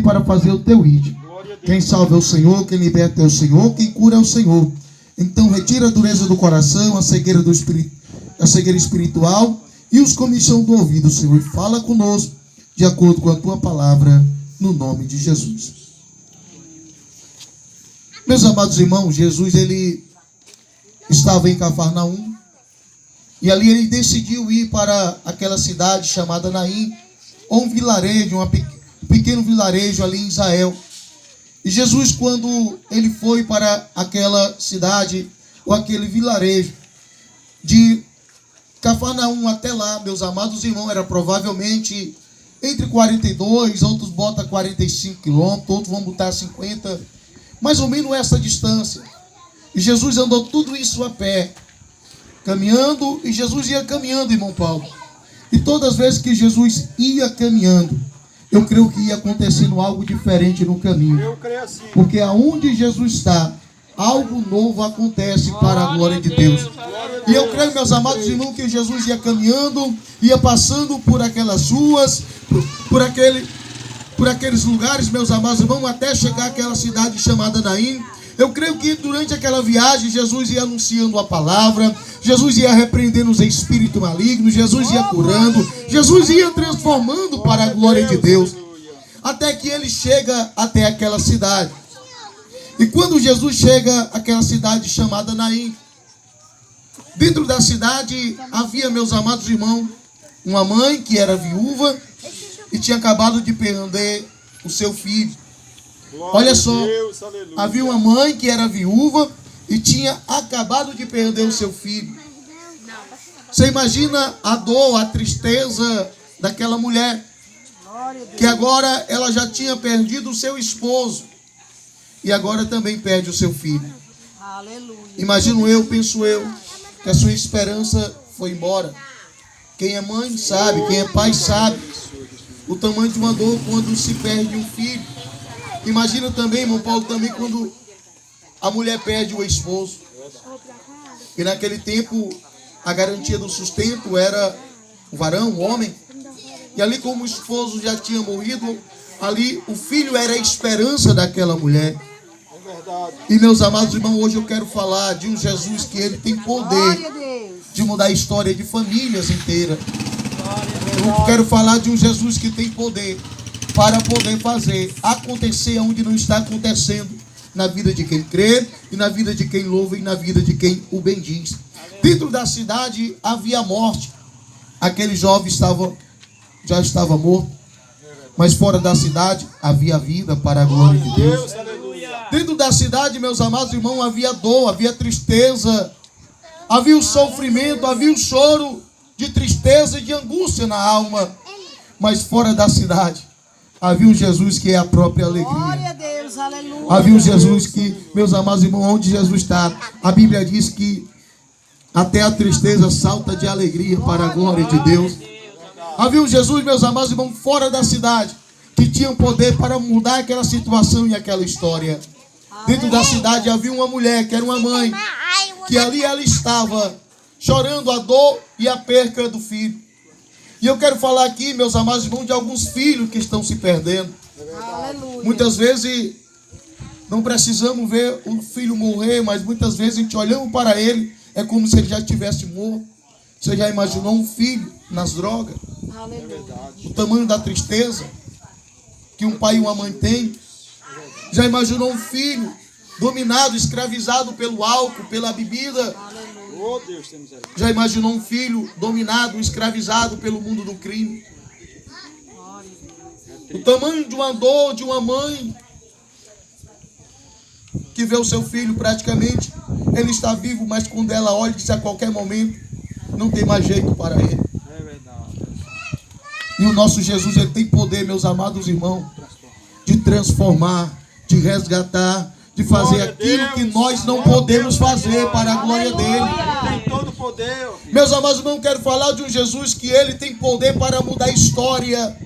para fazer o teu ídolo. Quem salva é o Senhor, quem liberta é o Senhor, quem cura é o Senhor. Então retira a dureza do coração, a cegueira do espírito, a cegueira espiritual e os comichão do ouvido, Senhor. E fala conosco de acordo com a tua palavra, no nome de Jesus. Meus amados irmãos, Jesus ele estava em Cafarnaum e ali ele decidiu ir para aquela cidade chamada Naim, ou um vilarejo, um pequeno vilarejo ali em Israel. E Jesus, quando ele foi para aquela cidade, ou aquele vilarejo, de Cafarnaum até lá, meus amados irmãos, era provavelmente entre 42, outros botam 45 quilômetros, outros vão botar 50, mais ou menos essa distância. E Jesus andou tudo isso a pé, caminhando, e Jesus ia caminhando, irmão Paulo. E todas as vezes que Jesus ia caminhando, eu creio que ia acontecendo algo diferente no caminho. Eu creio assim. Porque aonde Jesus está, algo novo acontece para a glória de Deus. E eu creio, meus amados irmãos, que Jesus ia caminhando, ia passando por aquelas ruas, por aqueles lugares, meus amados irmãos, até chegar àquela cidade chamada Naim. Eu creio que durante aquela viagem, Jesus ia anunciando a palavra, Jesus ia repreendendo os espíritos malignos, Jesus ia curando, Jesus ia transformando para a glória de Deus, até que ele chega até aquela cidade. E quando Jesus chega àquela cidade chamada Naim, dentro da cidade havia, meus amados irmãos, uma mãe que era viúva e tinha acabado de perder o seu filho. Olha só, havia uma mãe que era viúva e tinha acabado de perder o seu filho. Você imagina a dor, a tristeza daquela mulher, que agora ela já tinha perdido o seu esposo e agora também perde o seu filho. Imagino eu, penso eu, que a sua esperança foi embora. Quem é mãe sabe, quem é pai sabe o tamanho de uma dor quando se perde um filho. Imagina também, irmão Paulo, também quando a mulher perde o esposo. E naquele tempo, a garantia do sustento era o varão, o homem. E ali, como o esposo já tinha morrido, ali o filho era a esperança daquela mulher. E, meus amados irmãos, hoje eu quero falar de um Jesus que ele tem poder de mudar a história de famílias inteiras. Eu quero falar de um Jesus que tem poder para poder fazer acontecer onde não está acontecendo, na vida de quem crê, e na vida de quem louva, e na vida de quem o bendiz. Dentro da cidade havia morte. Aquele jovem já estava morto, mas fora da cidade havia vida para a glória de Deus. Dentro da cidade, meus amados irmãos, havia dor, havia tristeza, havia o sofrimento, havia o choro de tristeza e de angústia na alma. Mas fora da cidade havia um Jesus que é a própria alegria. Glória a Deus, aleluia. Havia um Jesus que, meus amados irmãos, onde Jesus está, a Bíblia diz que até a tristeza salta de alegria para a glória de Deus. Havia um Jesus, meus amados irmãos, fora da cidade, que tinha poder para mudar aquela situação e aquela história. Dentro da cidade havia uma mulher, que era uma mãe, que ali ela estava chorando a dor e a perca do filho. E eu quero falar aqui, meus amados irmãos, de alguns filhos que estão se perdendo. Muitas vezes não precisamos ver o filho morrer, mas muitas vezes a gente olhando para ele, é como se ele já tivesse morto. Você já imaginou um filho nas drogas? O tamanho da tristeza que um pai e uma mãe têm? Já imaginou um filho dominado, escravizado pelo álcool, pela bebida? Já imaginou um filho dominado, escravizado pelo mundo do crime? O tamanho de uma dor de uma mãe que vê o seu filho praticamente, ele está vivo, mas quando ela olha e diz a qualquer momento, não tem mais jeito para ele. E o nosso Jesus, ele tem poder, meus amados irmãos, de transformar, de resgatar, de fazer aquilo que nós não podemos fazer para a glória dele. Tem todo poder. Meus amados irmãos, quero falar de um Jesus que ele tem poder para mudar a história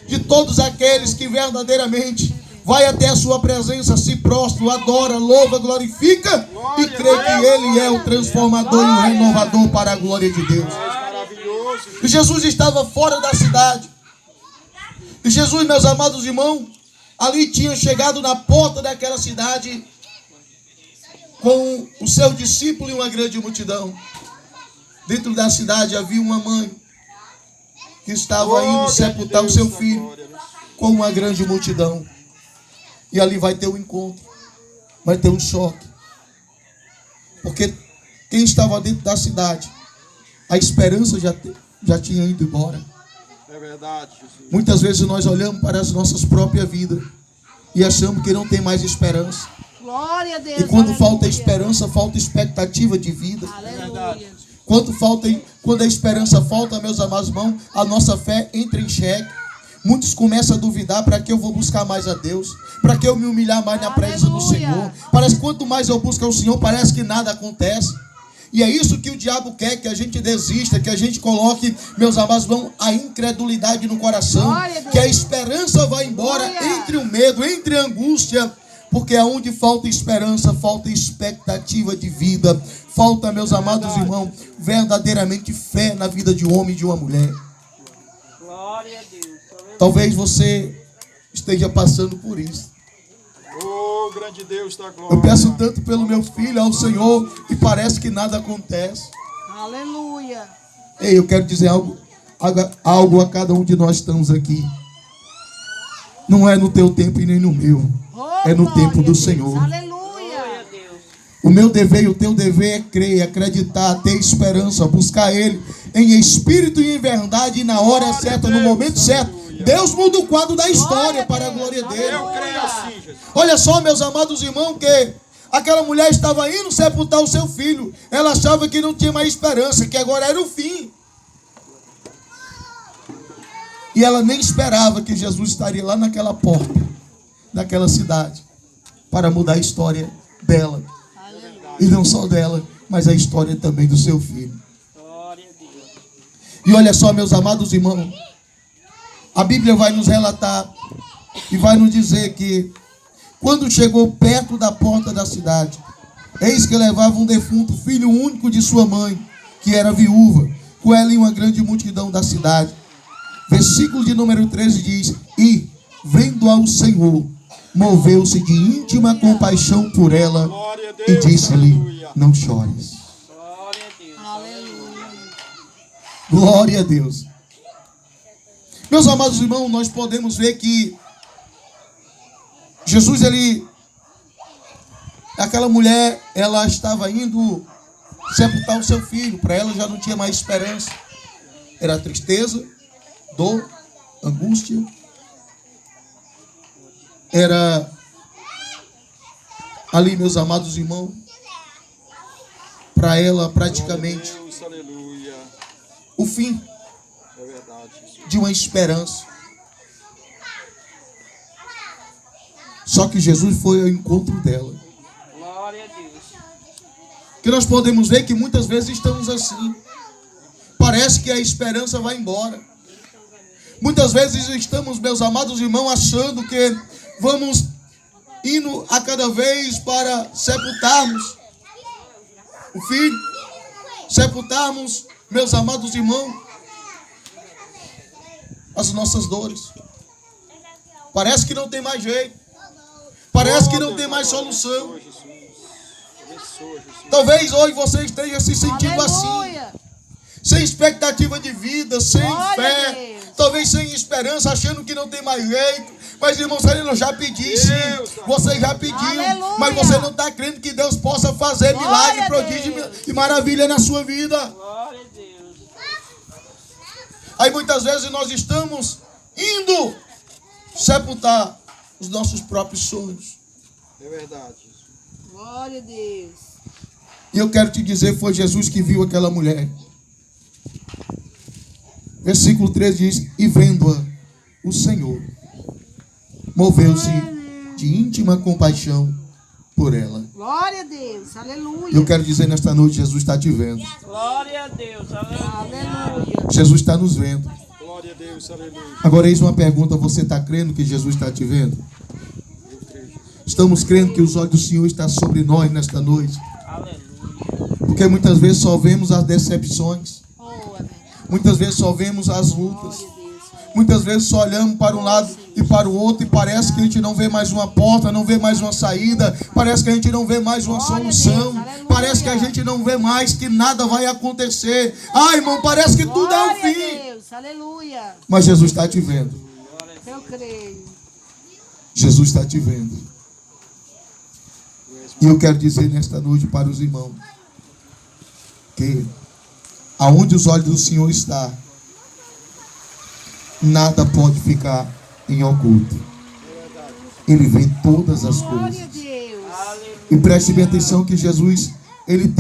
de todos aqueles que verdadeiramente vai até a sua presença, se prostra, adora, louva, glorifica e crê que ele é o transformador e o renovador para a glória de Deus. E Jesus estava fora da cidade. E Jesus, meus amados irmãos, ali tinha chegado na porta daquela cidade com o seu discípulo e uma grande multidão. Dentro da cidade havia uma mãe que estava indo sepultar o seu filho com uma grande multidão. E ali vai ter um encontro, vai ter um choque. Porque quem estava dentro da cidade, a esperança já tinha ido embora. É verdade, Jesus. Muitas vezes nós olhamos para as nossas próprias vidas e achamos que não tem mais esperança. Glória a Deus. E quando aleluia. falta esperança, falta expectativa de vida. Aleluia. Quando a esperança falta, meus amados irmãos, a nossa fé entra em xeque. Muitos começam a duvidar: para que eu vou buscar mais a Deus? Para que eu me humilhar mais na presença do Senhor? Parece que quanto mais eu busco ao Senhor, parece que nada acontece. E é isso que o diabo quer, que a gente desista, que a gente coloque, meus amados irmãos, a incredulidade no coração, que a esperança vá embora entre o medo, entre a angústia, porque aonde falta esperança, falta expectativa de vida, falta, meus amados irmãos, verdadeiramente fé na vida de um homem e de uma mulher. Glória a Deus. Talvez você esteja passando por isso. Oh, grande Deus da glória. Eu peço tanto pelo meu filho ao Senhor e parece que nada acontece. Aleluia. Ei, eu quero dizer algo a cada um de nós estamos aqui. Não é no teu tempo e nem no meu. É no tempo do Senhor. Aleluia. O meu dever e o teu dever é crer, acreditar, ter esperança, buscar Ele em espírito e em verdade, e na hora certa, no momento certo. Deus muda o quadro da história para a glória dele. Eu creio assim, Jesus. Olha só, meus amados irmãos, que aquela mulher estava indo sepultar o seu filho. Ela achava que não tinha mais esperança, que agora era o fim. E ela nem esperava que Jesus estaria lá naquela porta daquela cidade para mudar a história dela. E não só dela, mas a história também do seu filho. Glória a Deus. E olha só, meus amados irmãos, a Bíblia vai nos relatar e vai nos dizer que quando chegou perto da porta da cidade, eis que levava um defunto filho único de sua mãe, que era viúva, com ela e uma grande multidão da cidade. Versículo de número 13 diz: e, vendo ao Senhor, moveu-se de íntima compaixão por ela e disse-lhe: não chores. Glória a Deus. Aleluia. Glória a Deus. Meus amados irmãos, nós podemos ver que Jesus, aquela mulher, ela estava indo sepultar o seu filho. Para ela já não tinha mais esperança. Era tristeza, dor, angústia. Era ali, meus amados irmãos, para ela praticamente Deus, aleluia. o fim É verdade, Jesus. de uma esperança. Só que Jesus foi ao encontro dela. Glória a Deus. Que nós podemos ver que muitas vezes estamos assim. Parece que a esperança vai embora. Muitas vezes estamos, meus amados irmãos, achando que vamos indo a cada vez para sepultarmos o filho, sepultarmos, meus amados irmãos, as nossas dores. Parece que não tem mais jeito. Parece que não tem mais solução. Talvez hoje você esteja se sentindo assim, Aleluia. sem expectativa de vida, sem Glória a fé, Deus. talvez sem esperança, achando que não tem mais jeito. Mas, irmão, se ele não já pediu, sim, você já pediu, Aleluia. mas você não está crendo que Deus possa fazer Glória milagre, a prodígio Deus. e maravilha na sua vida. Glória a Deus. Aí muitas vezes nós estamos indo sepultar os nossos próprios sonhos. É verdade. Glória a Deus. E eu quero te dizer, foi Jesus que viu aquela mulher. Versículo 13 diz: e vendo-a, o Senhor moveu-se de íntima compaixão por ela. Glória a Deus. Aleluia. E eu quero dizer nesta noite, Jesus está te vendo. Glória a Deus. Aleluia. Aleluia. Jesus está nos vendo. Glória a Deus, aleluia. Agora eis uma pergunta: você está crendo que Jesus está te vendo? Estamos crendo que os olhos do Senhor estão sobre nós nesta noite? Aleluia. Porque muitas vezes só vemos as decepções. Oh, amém. Muitas vezes só vemos as lutas. Glória a Deus. Muitas vezes só olhamos para um lado e para o outro, e parece que a gente não vê mais uma porta, não vê mais uma saída, parece que a gente não vê mais uma Glória a solução, Deus, aleluia. parece que a gente não vê mais que nada vai acontecer. Ai, irmão, parece que tudo é o Glória a fim. Deus. Aleluia. Mas Jesus está te vendo. Eu creio. Jesus está te vendo. E eu quero dizer nesta noite para os irmãos que aonde os olhos do Senhor estão, nada pode ficar em oculto. Ele vê todas as Glória a coisas. Deus. E preste bem atenção que Jesus, ele